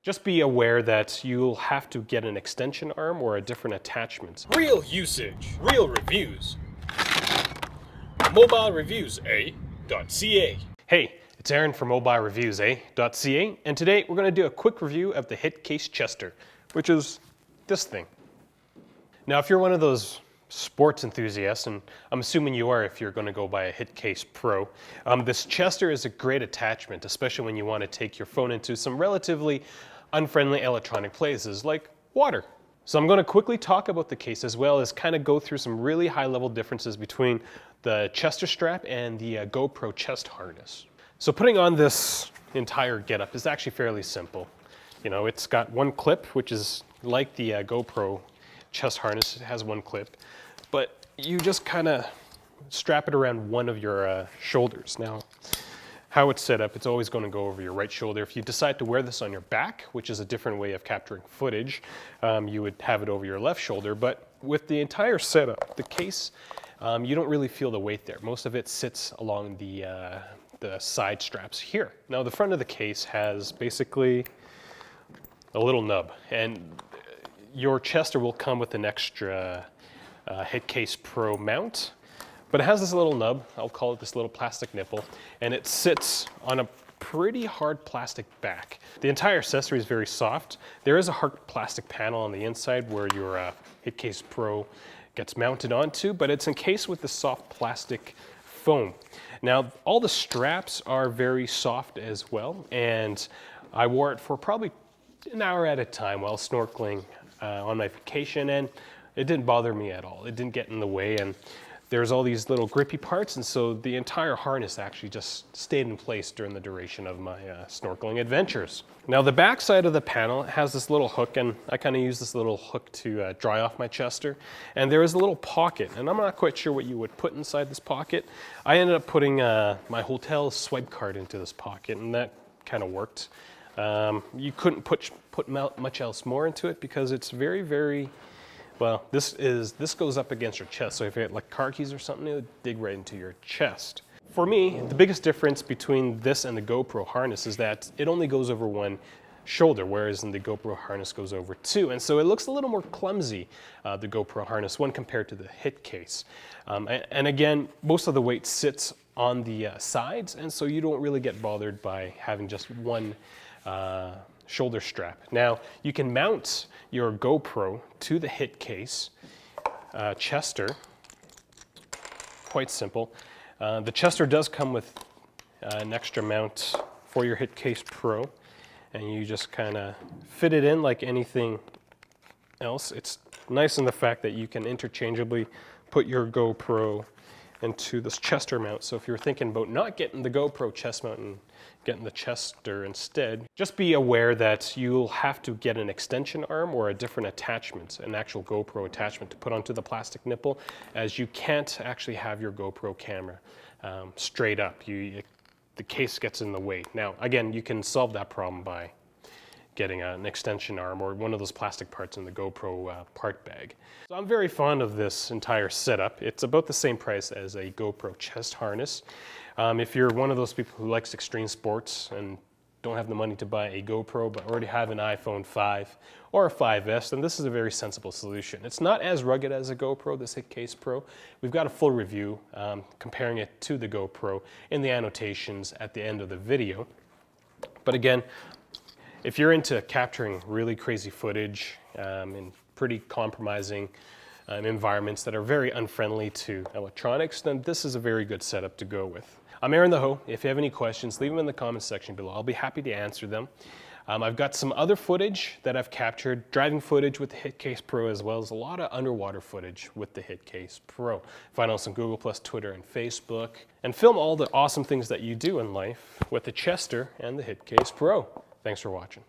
Just be aware that you'll have to get an extension arm or a different attachment. Real usage, real reviews. MobileReviewsA.ca. Hey, it's Aaron from MobileReviewsA.ca, and today we're going to do a quick review of the HitCase ChestR, which is this thing. Now, if you're one of those sports enthusiasts, and I'm assuming you are if you're going to go buy a HitCase Pro, this ChestR is a great attachment, especially when you want to take your phone into some relatively unfriendly electronic places like water. So I'm going to quickly talk about the case as well as kind of go through some really high-level differences between the ChestR strap and the GoPro chest harness. So putting on this entire getup is actually fairly simple. You know, it's got one clip, which is like the GoPro chest harness. It has one clip, but you just kind of strap it around one of your shoulders. Now, how it's set up, it's always going to go over your right shoulder. If you decide to wear this on your back, which is a different way of capturing footage, you would have it over your left shoulder. But with the entire setup, the case, you don't really feel the weight there. Most of it sits along the side straps here. Now, the front of the case has basically a little nub, and your ChestR will come with an extra HitCase Pro mount. But it has this little nub, I'll call it this little plastic nipple, and it sits on a pretty hard plastic back. The entire accessory is very soft. There is a hard plastic panel on the inside where your HitCase Pro gets mounted onto, but it's encased with the soft plastic foam. Now, all the straps are very soft as well, and I wore it for probably an hour at a time while snorkeling on my vacation, and it didn't bother me at all. It didn't get in the way, and there's all these little grippy parts, and so the entire harness actually just stayed in place during the duration of my snorkeling adventures. Now, the back side of the panel has this little hook, and I kind of use this little hook to dry off my ChestR. And there is a little pocket, and I'm not quite sure what you would put inside this pocket. I ended up putting my hotel swipe card into this pocket, and that kind of worked. You couldn't put much else more into it because it's very, very, well, this goes up against your chest, so if you had like car keys or something, it would dig right into your chest. For me, the biggest difference between this and the GoPro harness is that it only goes over one shoulder, whereas in the GoPro harness goes over two, and so it looks a little more clumsy, the GoPro harness, when compared to the HitCase. And again, most of the weight sits on the sides, and so you don't really get bothered by having just one shoulder strap. Now, you can mount your GoPro to the HitCase ChestR. Quite simple. The ChestR does come with an extra mount for your HitCase Pro, and you just kind of fit it in like anything else. It's nice in the fact that you can interchangeably put your GoPro into this ChestR mount. So if you're thinking about not getting the GoPro chest mount and getting the ChestR instead, just be aware that you'll have to get an extension arm or a different attachment, an actual GoPro attachment to put onto the plastic nipple, as you can't actually have your GoPro camera straight up. The case gets in the way. Now, again, you can solve that problem by getting an extension arm or one of those plastic parts in the GoPro part bag. So I'm very fond of this entire setup. It's about the same price as a GoPro chest harness. If you're one of those people who likes extreme sports and don't have the money to buy a GoPro but already have an iPhone 5 or a 5S, then this is a very sensible solution. It's not as rugged as a GoPro, this HitCase Pro. We've got a full review comparing it to the GoPro in the annotations at the end of the video. But again, if you're into capturing really crazy footage in pretty compromising environments that are very unfriendly to electronics, then this is a very good setup to go with. I'm Aaron the Ho. If you have any questions, leave them in the comments section below. I'll be happy to answer them. I've got some other footage that I've captured, driving footage with the HitCase Pro, as well as a lot of underwater footage with the HitCase Pro. Find us on Google+, Twitter, and Facebook, and film all the awesome things that you do in life with the ChestR and the HitCase Pro. Thanks for watching.